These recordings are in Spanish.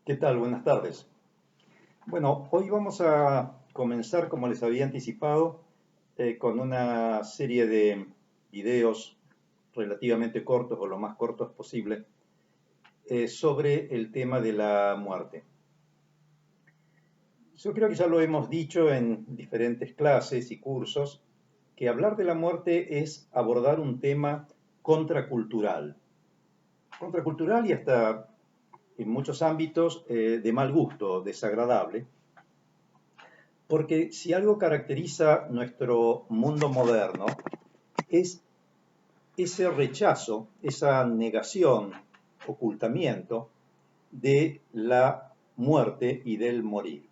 ¿Qué tal? Buenas tardes. Bueno, hoy vamos a comenzar, como les había anticipado, con una serie de videos relativamente cortos o lo más cortos posible sobre el tema de la muerte. Yo creo que ya lo hemos dicho en diferentes clases y cursos, que hablar de la muerte es abordar un tema contracultural. Contracultural y hasta en muchos ámbitos de mal gusto, desagradable. Porque si algo caracteriza nuestro mundo moderno es ese rechazo, esa negación, ocultamiento de la muerte y del morir.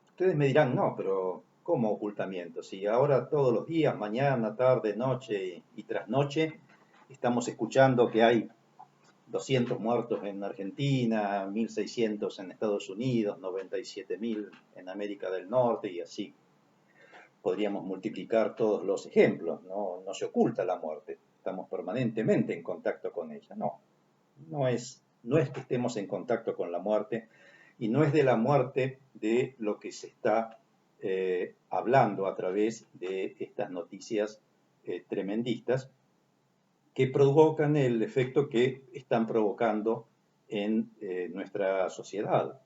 Ustedes me dirán, no, pero ¿cómo ocultamiento? Si ahora todos los días, mañana, tarde, noche y tras noche, estamos escuchando que hay 200 muertos en Argentina, 1.600 en Estados Unidos, 97.000 en América del Norte y así podríamos multiplicar todos los ejemplos. No se oculta la muerte, estamos permanentemente en contacto con ella. No es que estemos en contacto con la muerte y no es de la muerte de lo que se está hablando a través de estas noticias tremendistas que provocan el efecto que están provocando en nuestra sociedad.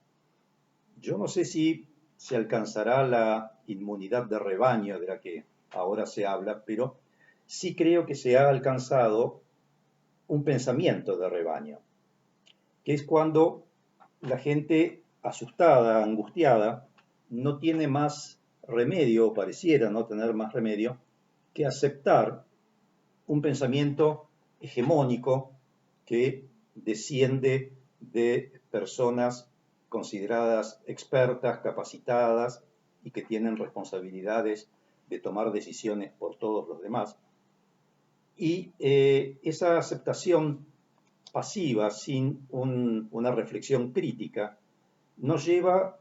Yo no sé si se alcanzará la inmunidad de rebaño de la que ahora se habla, pero sí creo que se ha alcanzado un pensamiento de rebaño, que es cuando la gente asustada, angustiada, no tiene más remedio, o pareciera no tener más remedio, que aceptar un pensamiento hegemónico que desciende de personas consideradas expertas, capacitadas y que tienen responsabilidades de tomar decisiones por todos los demás. Y esa aceptación pasiva, sin una reflexión crítica, nos lleva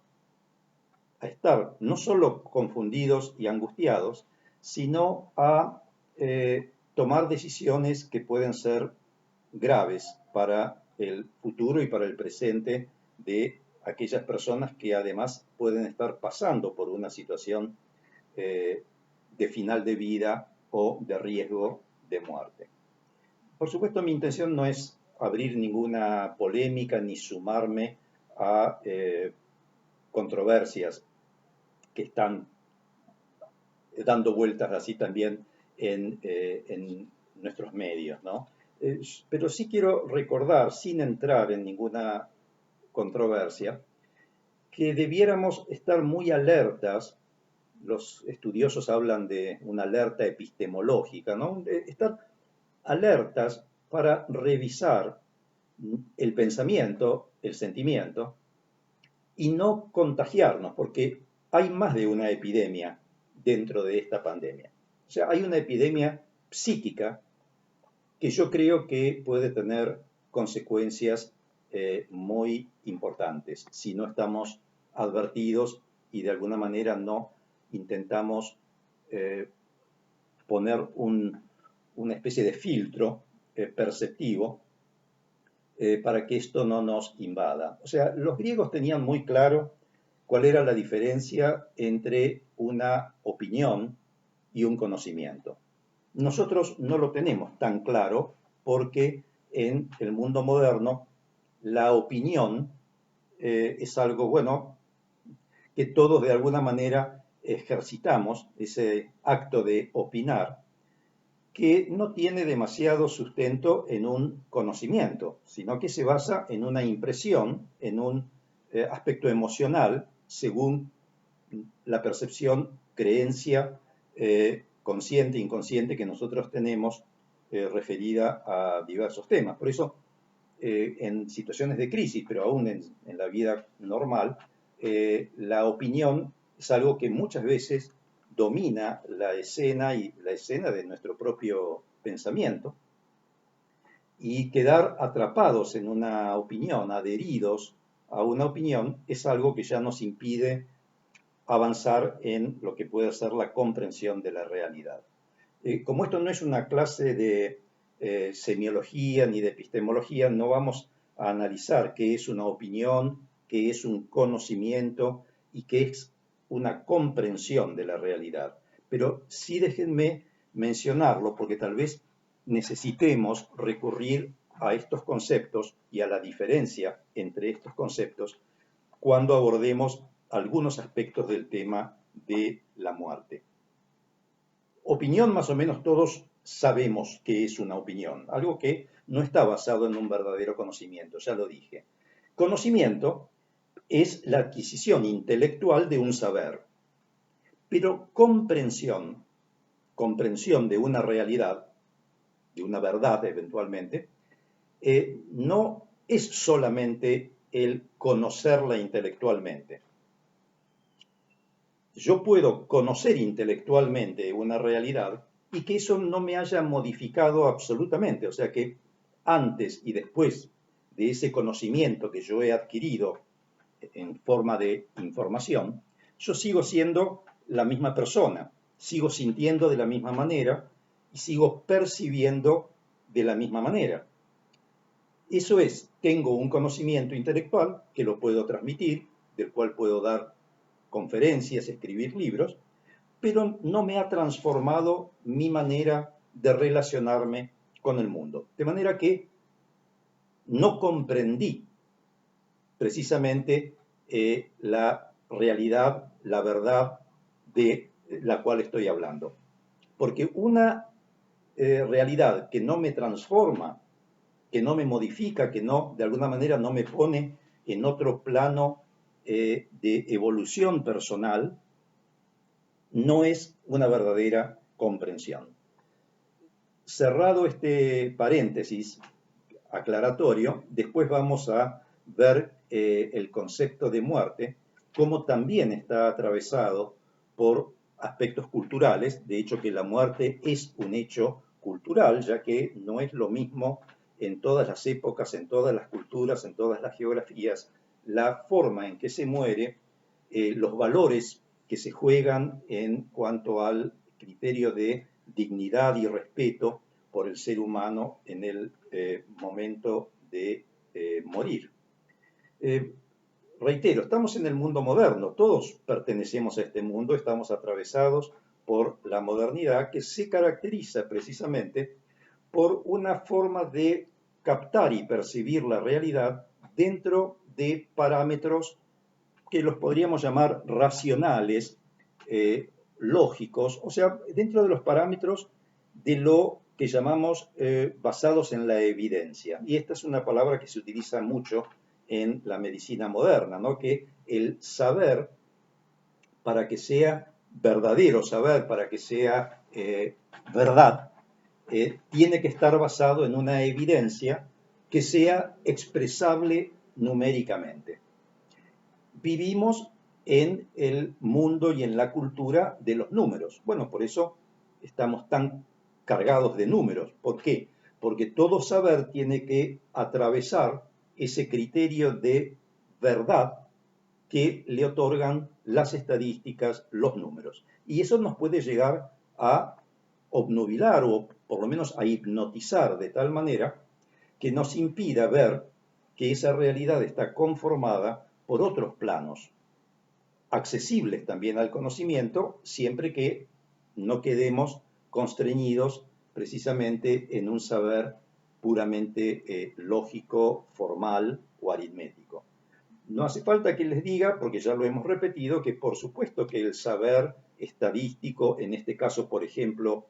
a estar no solo confundidos y angustiados, sino a tomar decisiones que pueden ser graves para el futuro y para el presente de aquellas personas que además pueden estar pasando por una situación de final de vida o de riesgo de muerte. Por supuesto, mi intención no es abrir ninguna polémica ni sumarme a controversias que están dando vueltas así también en nuestros medios, ¿no? Pero sí quiero recordar, sin entrar en ninguna controversia, que debiéramos estar muy alertas. Los estudiosos hablan de una alerta epistemológica, ¿no? De estar alertas para revisar el pensamiento, el sentimiento, y no contagiarnos, porque hay más de una epidemia dentro de esta pandemia. O sea, hay una epidemia psíquica que yo creo que puede tener consecuencias muy importantes si no estamos advertidos y de alguna manera no intentamos poner una especie de filtro perceptivo para que esto no nos invada. O sea, los griegos tenían muy claro cuál era la diferencia entre una opinión y un conocimiento. Nosotros no lo tenemos tan claro porque en el mundo moderno la opinión es algo, bueno, que todos de alguna manera ejercitamos, ese acto de opinar, que no tiene demasiado sustento en un conocimiento, sino que se basa en una impresión, en un aspecto emocional, según la percepción, creencia consciente e inconsciente que nosotros tenemos referida a diversos temas. Por eso, en situaciones de crisis, pero aún en la vida normal, la opinión es algo que muchas veces domina la escena y la escena de nuestro propio pensamiento, y quedar atrapados en una opinión, adheridos a una opinión, es algo que ya nos impide avanzar en lo que puede ser la comprensión de la realidad. Como esto no es una clase de semiología ni de epistemología, no vamos a analizar qué es una opinión, qué es un conocimiento y qué es una comprensión de la realidad. Pero sí déjenme mencionarlo porque tal vez necesitemos recurrir a estos conceptos y a la diferencia entre estos conceptos cuando abordemos algunos aspectos del tema de la muerte. Opinión, más o menos todos sabemos que es una opinión, algo que no está basado en un verdadero conocimiento, ya lo dije. Conocimiento es la adquisición intelectual de un saber, pero comprensión de una realidad, de una verdad eventualmente, no es solamente el conocerla intelectualmente. Yo puedo conocer intelectualmente una realidad y que eso no me haya modificado absolutamente, o sea que antes y después de ese conocimiento que yo he adquirido en forma de información, yo sigo siendo la misma persona, sigo sintiendo de la misma manera y sigo percibiendo de la misma manera. Eso es, tengo un conocimiento intelectual que lo puedo transmitir, del cual puedo dar conferencias, escribir libros, pero no me ha transformado mi manera de relacionarme con el mundo. De manera que no comprendí precisamente la realidad, la verdad de la cual estoy hablando. Porque una realidad que no me transforma, que no me modifica, que no, de alguna manera no me pone en otro plano de evolución personal, no es una verdadera comprensión. Cerrado este paréntesis aclaratorio, después vamos a ver el concepto de muerte, como también está atravesado por aspectos culturales, de hecho que la muerte es un hecho cultural, ya que no es lo mismo en todas las épocas, en todas las culturas, en todas las geografías, la forma en que se muere, los valores que se juegan en cuanto al criterio de dignidad y respeto por el ser humano en el momento de morir. Reitero, estamos en el mundo moderno, todos pertenecemos a este mundo, estamos atravesados por la modernidad que se caracteriza precisamente por una forma de captar y percibir la realidad dentro de parámetros que los podríamos llamar racionales, lógicos, o sea, dentro de los parámetros de lo que llamamos basados en la evidencia. Y esta es una palabra que se utiliza mucho en la medicina moderna, ¿no? Que el saber, para que sea verdadero saber, para que sea verdad, tiene que estar basado en una evidencia que sea expresable numéricamente. Vivimos en el mundo y en la cultura de los números. Bueno, por eso estamos tan cargados de números. ¿Por qué? Porque todo saber tiene que atravesar ese criterio de verdad que le otorgan las estadísticas, los números. Y eso nos puede llegar a obnubilar o por lo menos a hipnotizar de tal manera que nos impida ver que esa realidad está conformada por otros planos, accesibles también al conocimiento, siempre que no quedemos constreñidos precisamente en un saber puramente lógico, formal o aritmético. No hace falta que les diga, porque ya lo hemos repetido, que por supuesto que el saber estadístico, en este caso, por ejemplo,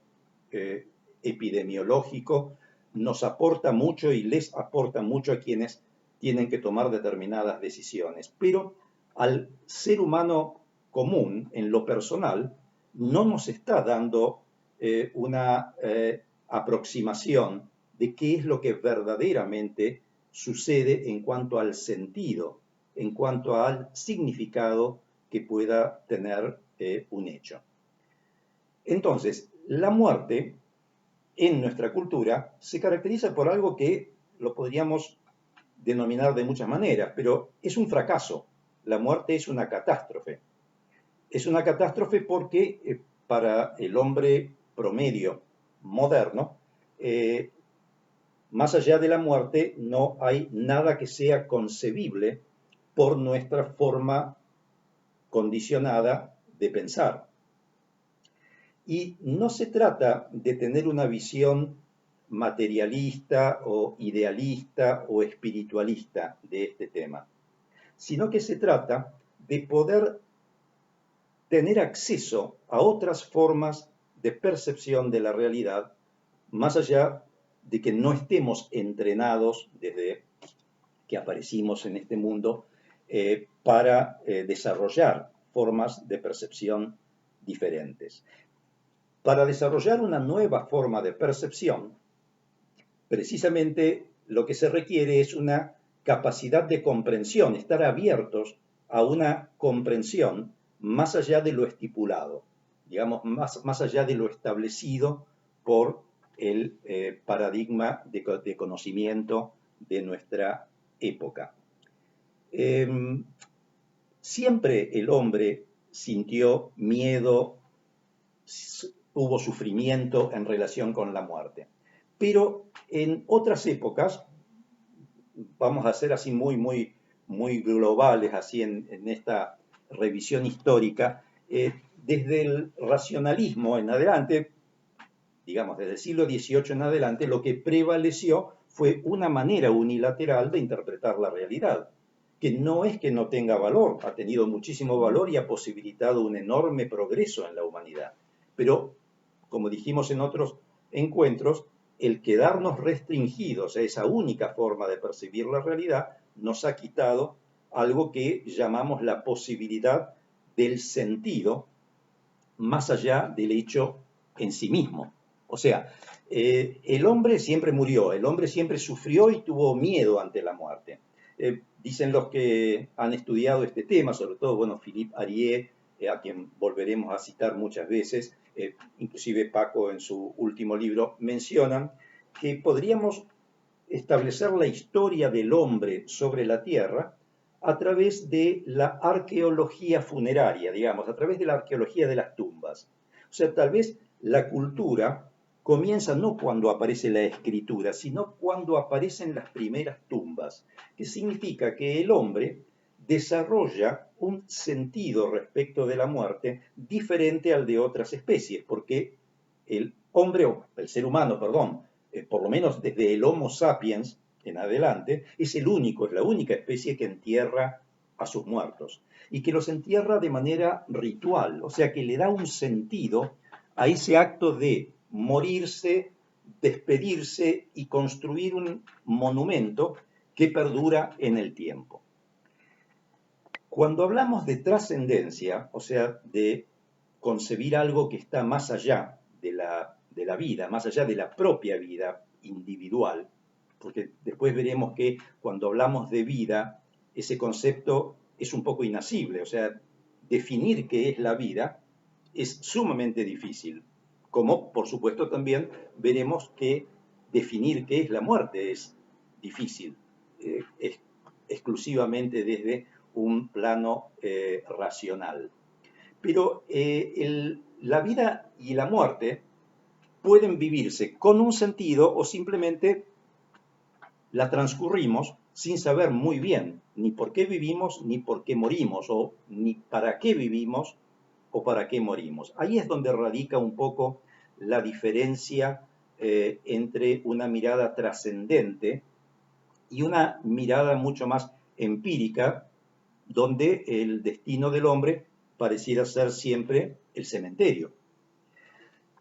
epidemiológico, nos aporta mucho y les aporta mucho a quienes tienen que tomar determinadas decisiones. Pero al ser humano común, en lo personal, no nos está dando una aproximación de qué es lo que verdaderamente sucede en cuanto al sentido, en cuanto al significado que pueda tener un hecho. Entonces, la muerte en nuestra cultura se caracteriza por algo que lo podríamos denominar de muchas maneras, pero es un fracaso. La muerte es una catástrofe. Es una catástrofe porque para el hombre promedio moderno, Más allá de la muerte no hay nada que sea concebible por nuestra forma condicionada de pensar. Y no se trata de tener una visión materialista o idealista o espiritualista de este tema, sino que se trata de poder tener acceso a otras formas de percepción de la realidad, más allá de que no estemos entrenados desde que aparecimos en este mundo para desarrollar formas de percepción diferentes. Para desarrollar una nueva forma de percepción, precisamente lo que se requiere es una capacidad de comprensión, estar abiertos a una comprensión más allá de lo estipulado, digamos, más allá de lo establecido por el paradigma de conocimiento de nuestra época. Siempre el hombre sintió miedo, hubo sufrimiento en relación con la muerte. Pero en otras épocas, vamos a ser así muy globales, así en esta revisión histórica, desde el racionalismo en adelante, digamos, desde el siglo XVIII en adelante, lo que prevaleció fue una manera unilateral de interpretar la realidad, que no es que no tenga valor, ha tenido muchísimo valor y ha posibilitado un enorme progreso en la humanidad. Pero, como dijimos en otros encuentros, el quedarnos restringidos a esa única forma de percibir la realidad nos ha quitado algo que llamamos la posibilidad del sentido más allá del hecho en sí mismo. O sea, el hombre siempre murió, el hombre siempre sufrió y tuvo miedo ante la muerte. Dicen los que han estudiado este tema, sobre todo, bueno, Philippe Arié, a quien volveremos a citar muchas veces, inclusive Paco en su último libro, mencionan que podríamos establecer la historia del hombre sobre la Tierra a través de la arqueología funeraria, digamos, a través de la arqueología de las tumbas. O sea, tal vez la cultura comienza no cuando aparece la escritura, sino cuando aparecen las primeras tumbas, que significa que el hombre desarrolla un sentido respecto de la muerte diferente al de otras especies, porque el hombre, o el ser humano, perdón, por lo menos desde el Homo sapiens en adelante, es la única especie que entierra a sus muertos y que los entierra de manera ritual, o sea que le da un sentido a ese acto de morirse, despedirse y construir un monumento que perdura en el tiempo. Cuando hablamos de trascendencia, o sea, de concebir algo que está más allá de la vida, más allá de la propia vida individual, porque después veremos que cuando hablamos de vida, ese concepto es un poco inasible, o sea, definir qué es la vida es sumamente difícil, como por supuesto también veremos que definir qué es la muerte es difícil, exclusivamente desde un plano racional. Pero la vida y la muerte pueden vivirse con un sentido o simplemente la transcurrimos sin saber muy bien ni por qué vivimos ni por qué morimos o ni para qué vivimos o para qué morimos. Ahí es donde radica un poco la diferencia entre una mirada trascendente y una mirada mucho más empírica, donde el destino del hombre pareciera ser siempre el cementerio.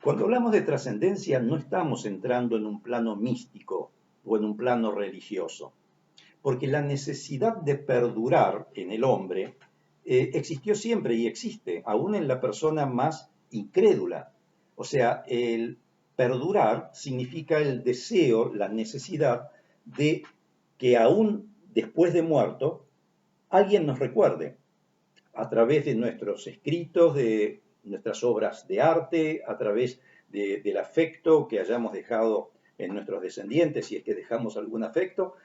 Cuando hablamos de trascendencia no estamos entrando en un plano místico o en un plano religioso, porque la necesidad de perdurar en el hombre existió siempre y existe, aún en la persona más incrédula. O sea, el perdurar significa el deseo, la necesidad de que aún después de muerto alguien nos recuerde a través de nuestros escritos, de nuestras obras de arte, a través del afecto que hayamos dejado en nuestros descendientes, si es que dejamos algún afecto,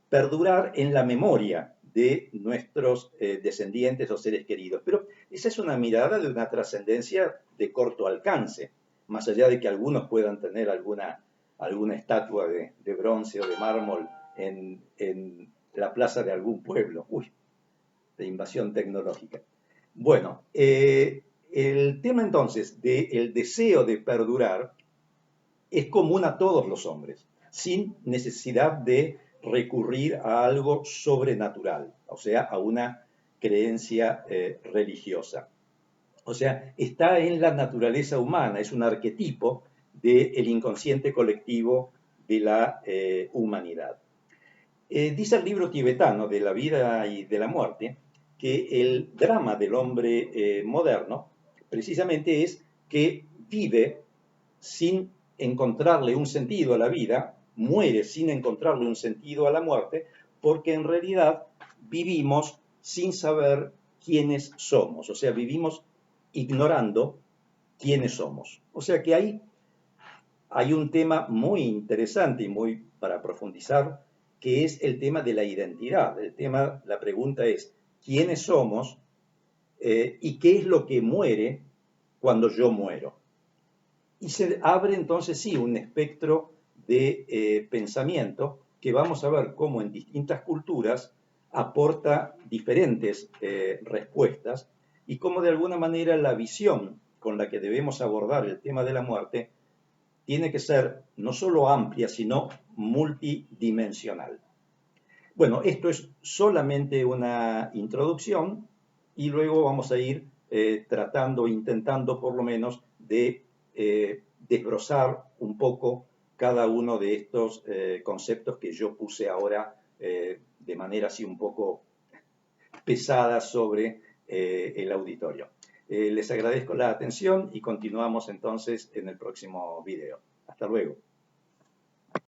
perdurar en la memoria de nuestros descendientes o seres queridos. Pero esa es una mirada de una trascendencia de corto alcance, más allá de que algunos puedan tener alguna alguna estatua de bronce o de mármol en la plaza de algún pueblo. Uy, de invasión tecnológica. Bueno, el tema entonces del deseo de perdurar es común a todos los hombres, sin necesidad de recurrir a algo sobrenatural, o sea, a una creencia religiosa. O sea, está en la naturaleza humana, es un arquetipo del inconsciente colectivo de la humanidad. Dice el libro tibetano de la vida y de la muerte que el drama del hombre moderno precisamente es que vive sin encontrarle un sentido a la vida, muere sin encontrarle un sentido a la muerte, porque en realidad vivimos sin saber quiénes somos, o sea, vivimos ignorando quiénes somos. O sea que hay un tema muy interesante y muy para profundizar, que es el tema de la identidad. La pregunta es, ¿quiénes somos y qué es lo que muere cuando yo muero? Y se abre entonces sí un espectro de pensamiento que vamos a ver cómo en distintas culturas aporta diferentes respuestas y cómo de alguna manera la visión con la que debemos abordar el tema de la muerte tiene que ser no solo amplia, sino multidimensional. Bueno, esto es solamente una introducción y luego vamos a ir tratando, intentando por lo menos de desbrozar un poco cada uno de estos conceptos que yo puse ahora de manera así un poco pesada sobre el auditorio. Les agradezco la atención y continuamos entonces en el próximo video. Hasta luego.